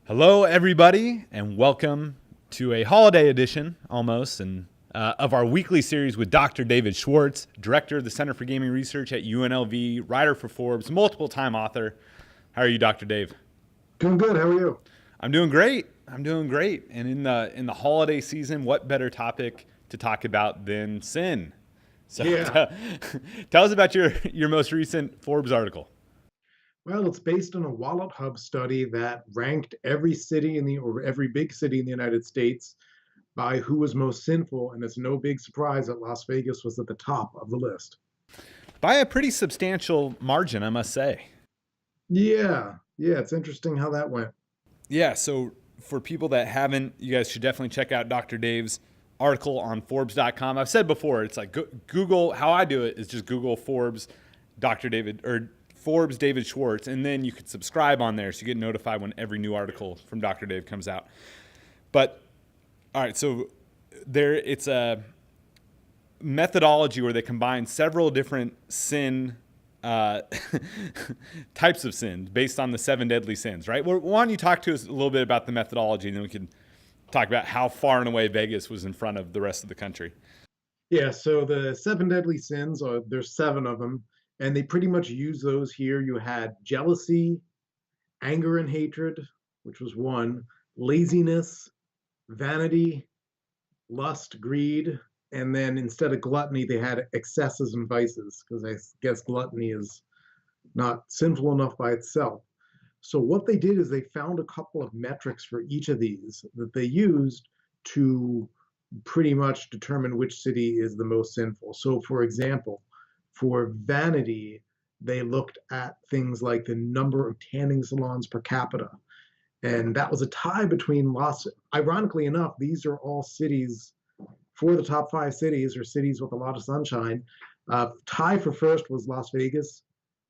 Hello, everybody, and welcome to a holiday edition, almost, of our weekly series with Dr. David Schwartz, director of the Center for Gaming Research at UNLV, writer for Forbes, multiple-time author. How are you, Dr. Dave? Doing good. How are you? I'm doing great. And in the holiday season, what better topic to talk about than sin? So, Yeah. tell us about your most recent Forbes article. Well, it's based on a WalletHub study that ranked every city or every big city in the United States by who was most sinful, and it's no big surprise that Las Vegas was at the top of the list. By a pretty substantial margin, I must say. Yeah, it's interesting how that went. Yeah, so for people that haven't, you guys should definitely check out Dr. Dave's article on Forbes.com. I've said before, it's like Google, how I do it is just Google Forbes Dr. David or Forbes David Schwartz, and then you could subscribe on there so you get notified when every new article from Dr. Dave comes out. But all right, so it's a methodology where they combine several different sin uh, types of sins based on the seven deadly sins, right? Well, why don't you talk to us a little bit about the methodology, and then we can talk about how far and away Vegas was in front of the rest of the country. Yeah, so the seven deadly sins, there's seven of them, and they pretty much use those here. You had jealousy, anger and hatred, which was one, laziness, vanity, lust, greed, and then instead of gluttony, they had excesses and vices, because I guess gluttony is not sinful enough by itself. So what they did is they found a couple of metrics for each of these that they used to pretty much determine which city is the most sinful. So for example, for vanity, they looked at things like the number of tanning salons per capita. And that was a tie between ironically enough, these are all cities, four of the top five cities or cities with a lot of sunshine. Tie for first was Las Vegas,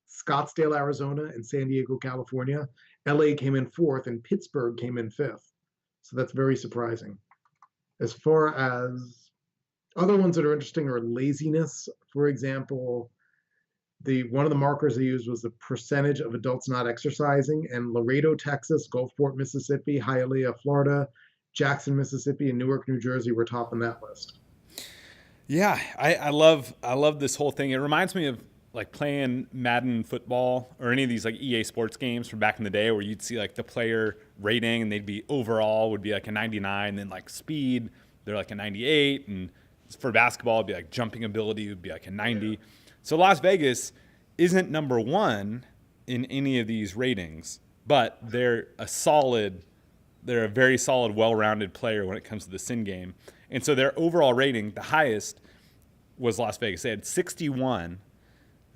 Scottsdale, Arizona, and San Diego, California. LA came in fourth, and Pittsburgh came in fifth. So that's very surprising. As far as other ones that are interesting are laziness. For example, one of the markers they used was the percentage of adults not exercising, and Laredo, Texas, Gulfport, Mississippi, Hialeah, Florida, Jackson, Mississippi, and Newark, New Jersey were top on that list. Yeah, I love this whole thing. It reminds me of like playing Madden football or any of these like EA sports games from back in the day where you'd see like the player rating and they'd be overall would be like a 99, then like speed, they're like a 98, and for basketball it'd be like jumping ability would be like a 90. So Las Vegas isn't number one in any of these ratings, but they're a very solid, well-rounded player when it comes to the sin game. And so their overall rating, the highest, was Las Vegas. They had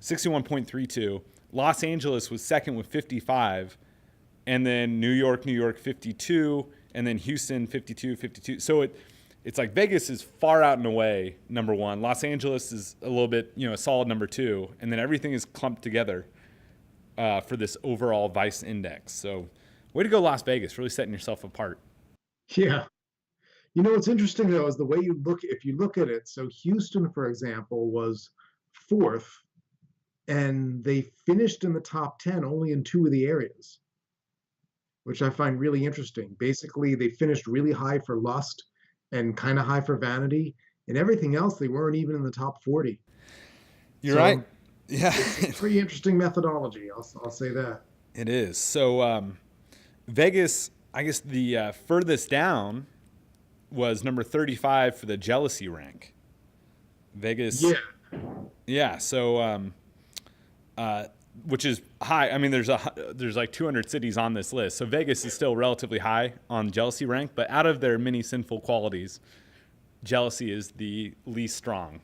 61.32. Los Angeles was second with 55, and then New York 52, and then Houston 52. So it's like Vegas is far out and away number one. Los Angeles is a little bit, a solid number two, and then everything is clumped together for this overall Vice index. So way to go, Las Vegas, really setting yourself apart. Yeah. What's interesting though is the way if you look at it. So Houston, for example, was fourth, and they finished in the top 10 only in two of the areas, which I find really interesting. Basically, they finished really high for lust and kind of high for vanity, and everything else, they weren't even in the top 40. You're right. So Yeah, it's a pretty interesting methodology. I'll say that. it is. So Vegas, I guess the furthest down was number 35 for the jealousy rank. Vegas, Yeah. yeah. So, which is high. I mean, there's like 200 cities on this list, so Vegas is still relatively high on jealousy rank. But out of their many sinful qualities, jealousy is the least strong.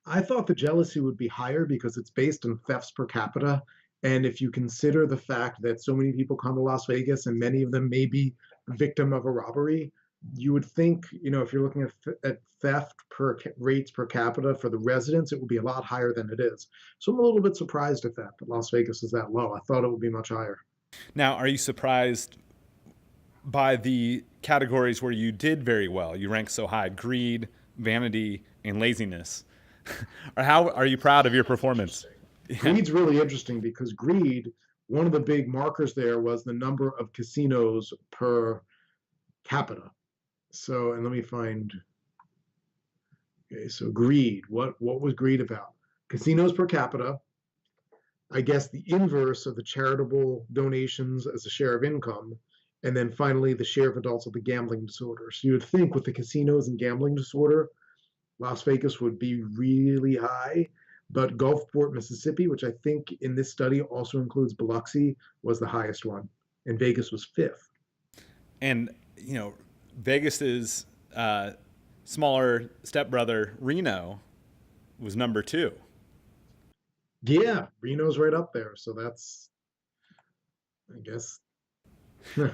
I thought the jealousy would be higher because it's based on thefts per capita. And if you consider the fact that so many people come to Las Vegas and many of them may be victim of a robbery, you would think, if you're looking at theft rates per capita for the residents, it would be a lot higher than it is. So I'm a little bit surprised at that Las Vegas is that low. I thought it would be much higher. Now, are you surprised by the categories where you did very well? You ranked so high: greed, vanity, and laziness. Or how are you proud of your performance? Greed's really interesting because greed one of the big markers there was the number of casinos per capita. So, and let me find. Okay, so greed. What was greed about? Casinos per capita. I guess the inverse of the charitable donations as a share of income, and then finally the share of adults with the gambling disorder. So you would think with the casinos and gambling disorder, Las Vegas would be really high, but Gulfport, Mississippi, which I think in this study also includes Biloxi, was the highest one, and Vegas was fifth. And Vegas's smaller stepbrother Reno was number 2. Yeah, Reno's right up there, so that's, I guess. Yeah.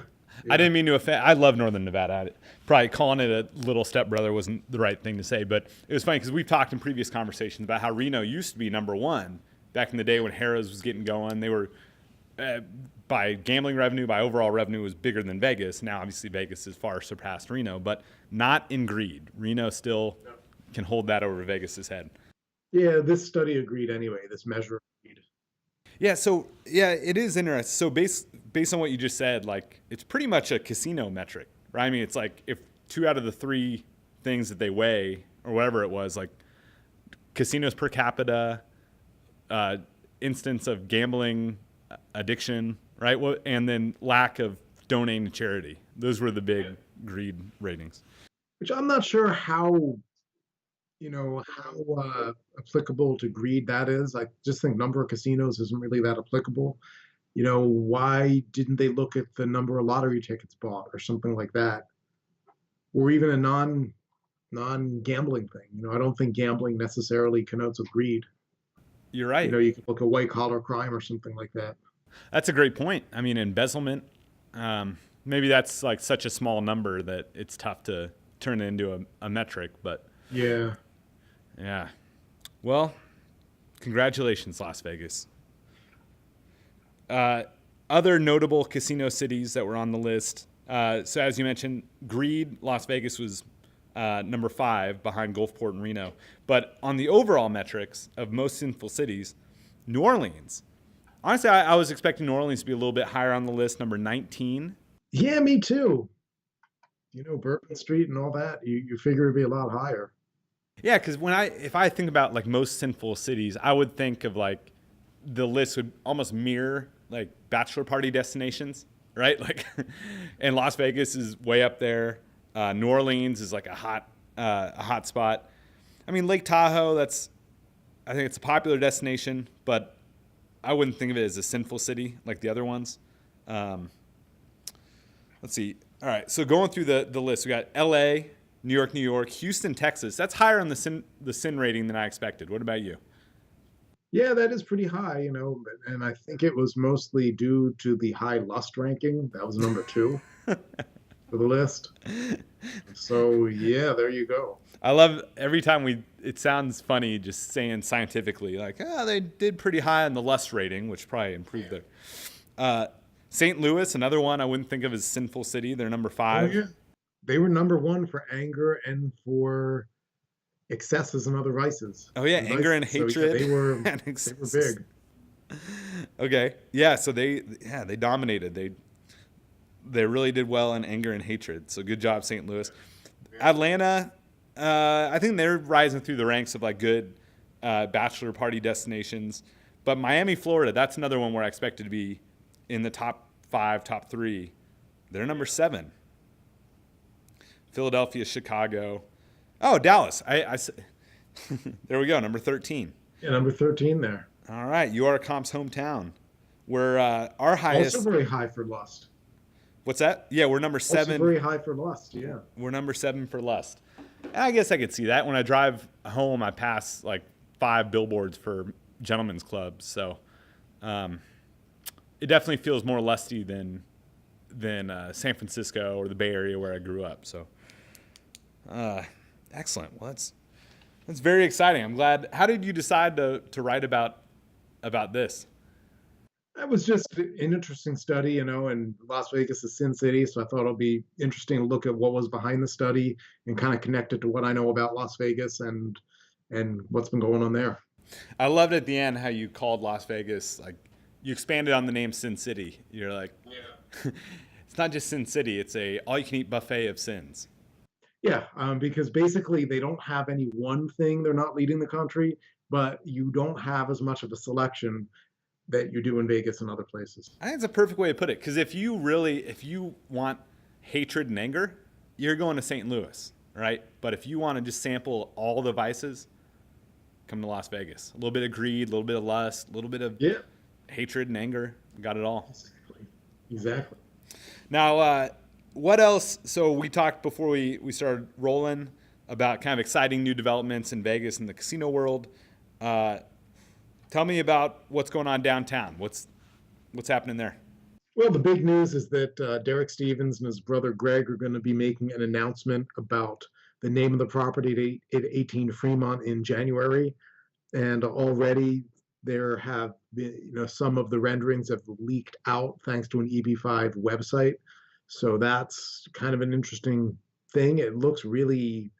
I didn't mean to offend. I love Northern Nevada. Probably calling it a little stepbrother wasn't the right thing to say, but it was funny because we've talked in previous conversations about how Reno used to be number 1 back in the day when Harrah's was getting going. They were, by gambling revenue, by overall revenue, was bigger than Vegas. Now, obviously, Vegas has far surpassed Reno, but not in greed. Reno still can hold that over Vegas's head. Yeah, this study agreed anyway, this measure of greed. Yeah, so it is interesting. So based on what you just said, like it's pretty much a casino metric, right? I mean, it's like if 2 out of the 3 things that they weigh or whatever it was, like casinos per capita, instance of gambling addiction, right? And then lack of donating to charity. Those were the big greed ratings. Which I'm not sure how applicable to greed that is. I just think number of casinos isn't really that applicable. Why didn't they look at the number of lottery tickets bought or something like that? Or even a non-gambling thing. I don't think gambling necessarily connotes with greed. You're right. You could look at white collar crime or something like that. That's a great point. I mean, embezzlement, maybe that's like such a small number that it's tough to turn it into a metric, but yeah. Well, congratulations, Las Vegas. Other notable casino cities that were on the list. So as you mentioned, greed, Las Vegas was number 5 behind Gulfport and Reno. But on the overall metrics of most sinful cities, New Orleans. Honestly, I was expecting New Orleans to be a little bit higher on the list, number 19. Yeah, me too. Bourbon Street and all that, you figure it'd be a lot higher. Yeah, because if I think about like most sinful cities, I would think of like the list would almost mirror like bachelor party destinations, right? Like, and Las Vegas is way up there. New Orleans is like a hot spot. I mean, Lake Tahoe, I think it's a popular destination, but I wouldn't think of it as a sinful city like the other ones. Let's see. All right, so going through the list, we got L.A., New York, Houston, Texas. That's higher on the sin rating than I expected. What about you? Yeah, that is pretty high, and I think it was mostly due to the high lust ranking. That was number 2 for the list. So yeah, there you go. I love every time it sounds funny just saying scientifically, like, they did pretty high on the lust rating, which probably improved their. St. Louis, another one I wouldn't think of as sinful city. They're number 5. Oh, yeah. They were number 1 for anger and for excesses and other vices. Oh yeah, anger and hatred. So, yeah, they were big. Okay, yeah. So they dominated. They really did well in anger and hatred. So good job, St. Louis. Atlanta, I think they're rising through the ranks of like good bachelor party destinations. But Miami, Florida, that's another one where I expected to be in the top 5, top 3. They're number 7. Philadelphia, Chicago. Oh, Dallas. There we go, number 13. Yeah, number 13 there. All right, URCompt's hometown. We're our highest. Also very high for lust. What's that? Yeah, we're number 7. Also very high for lust, yeah. We're number 7 for lust. And I guess I could see that. When I drive home, I pass like 5 billboards for gentlemen's clubs. So it definitely feels more lusty than San Francisco or the Bay Area where I grew up. So excellent. Well, that's very exciting. I'm glad. How did you decide to write about this? That was just an interesting study, and Las Vegas is Sin City, so I thought it'll be interesting to look at what was behind the study and kind of connect it to what I know about Las Vegas and what's been going on there. I loved at the end how you called Las Vegas like you expanded on the name Sin City. You're like, it's not just Sin City; it's a all-you-can-eat buffet of sins. Yeah, because basically they don't have any one thing they're not leading the country, but you don't have as much of a selection that you do in Vegas and other places. I think it's a perfect way to put it. Because if you want hatred and anger, you're going to St. Louis, right? But if you want to just sample all the vices, come to Las Vegas. A little bit of greed, a little bit of lust, a little bit of Yeah, hatred and anger. Got it all. exactly. Exactly. Now, what else? So we talked before we started rolling about kind of exciting new developments in Vegas and the casino world. Tell me about what's going on downtown. What's happening there? Well, the big news is that Derek Stevens and his brother Greg are going to be making an announcement about the name of the property at 18 Fremont in January. And already there have been, some of the renderings have leaked out thanks to an EB5 website. So that's kind of an interesting thing. It looks really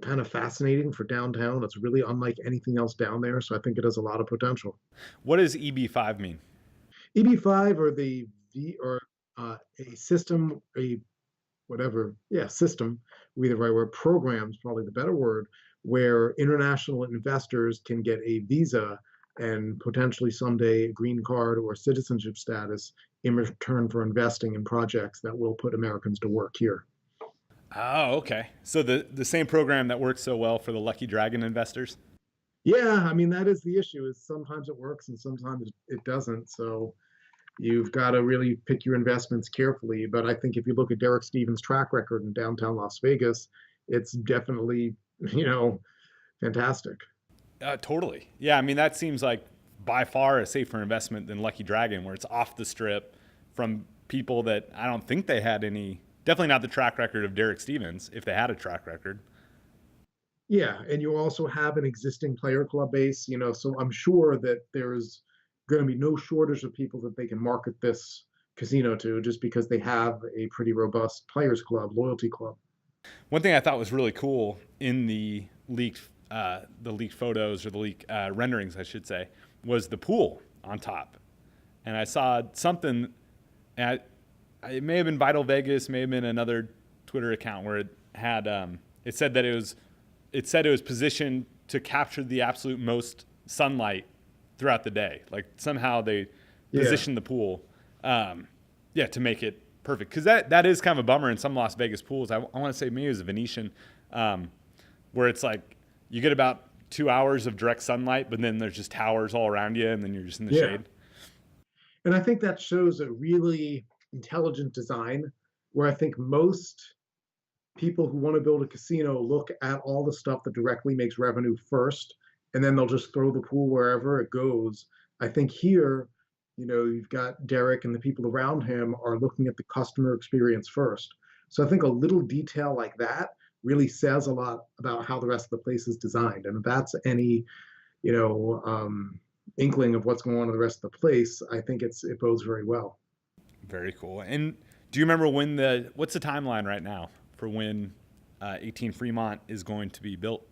kind of fascinating for downtown. It's really unlike anything else down there. So I think it has a lot of potential. What does EB5 mean? EB5 or the V or a system, a whatever, yeah, system, we the right word, programs, probably the better word, where international investors can get a visa and potentially someday a green card or citizenship status in return for investing in projects that will put Americans to work here. Oh, okay. So the same program that works so well for the Lucky Dragon investors. Yeah, I mean that is the issue. Is sometimes it works and sometimes it doesn't. So you've got to really pick your investments carefully. But I think if you look at Derek Stevens' track record in downtown Las Vegas, it's definitely, fantastic. Totally. Yeah, I mean that seems like by far a safer investment than Lucky Dragon, where it's off the strip from people that I don't think they had any. Definitely not the track record of Derek Stevens, if they had a track record. Yeah, and you also have an existing player club base, so I'm sure that there's going to be no shortage of people that they can market this casino to just because they have a pretty robust players club, loyalty club. One thing I thought was really cool in the leaked photos or the leaked renderings, I should say, was the pool on top. And I saw something at it may have been Vital Vegas, may have been another Twitter account where it had it said it was positioned to capture the absolute most sunlight throughout the day. Like somehow they positioned the pool, to make it perfect. Because that is kind of a bummer in some Las Vegas pools. I want to say maybe it was a Venetian, where it's like you get about 2 hours of direct sunlight, but then there's just towers all around you, and then you're just in the shade. And I think that shows a really intelligent design where I think most people who want to build a casino look at all the stuff that directly makes revenue first, and then they'll just throw the pool wherever it goes. I think here, you've got Derek and the people around him are looking at the customer experience first. So I think a little detail like that really says a lot about how the rest of the place is designed. And if that's any, inkling of what's going on in the rest of the place, I think it bodes very well. Very cool. And do you remember what's the timeline right now for when 18 Fremont is going to be built?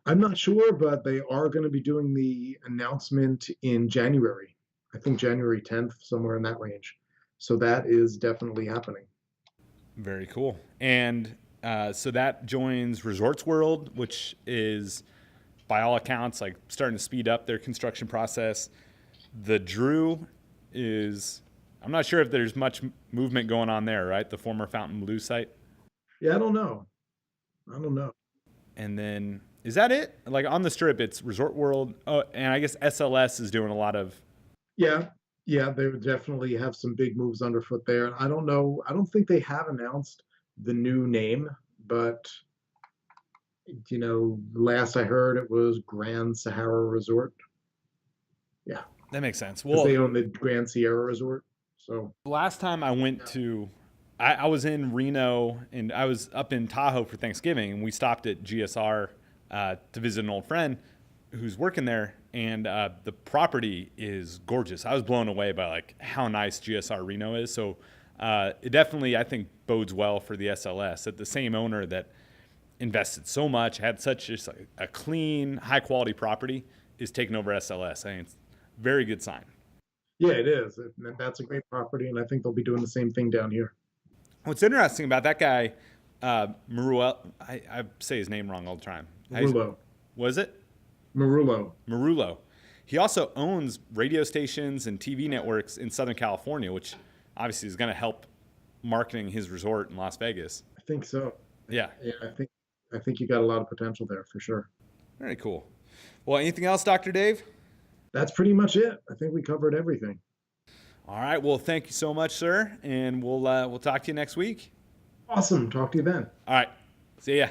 I'm not sure, but they are going to be doing the announcement in January. I think January 10th, somewhere in that range. So that is definitely happening. Very cool. And so that joins Resorts World, which is, by all accounts, like starting to speed up their construction process. The Drew is, I'm not sure if there's much movement going on there, right? The former Fountain Blue site. Yeah, I don't know. And then, is that it? Like on the strip, it's Resort World. Oh, and I guess SLS is doing a lot of. Yeah, they would definitely have some big moves underfoot there. I don't know. I don't think they have announced the new name, but last I heard it was Grand Sahara Resort. Yeah, That makes sense. because Well, they own the Grand Sierra Resort. So last time I went to, I was in Reno and I was up in Tahoe for Thanksgiving, and we stopped at GSR to visit an old friend who's working there, and the property is gorgeous. I was blown away by like how nice GSR Reno is. So it definitely, I think, bodes well for the SLS. That the same owner that invested so much, had such just like a clean, high quality property, is taking over SLS. I think it's very good sign. Yeah, it is. That's a great property, and I think they'll be doing the same thing down here. What's interesting about that guy, Maruel, I say his name wrong all the time. Marullo. Was it? Marullo. Marullo. He also owns radio stations and TV networks in Southern California, which obviously is going to help marketing his resort in Las Vegas. I think so. Yeah. Yeah, I think you got a lot of potential there for sure. Very cool. Well, anything else, Dr. Dave? That's pretty much it. I think we covered everything. All right. Well, thank you so much, sir, and we'll talk to you next week. Awesome. Talk to you then. All right. See ya.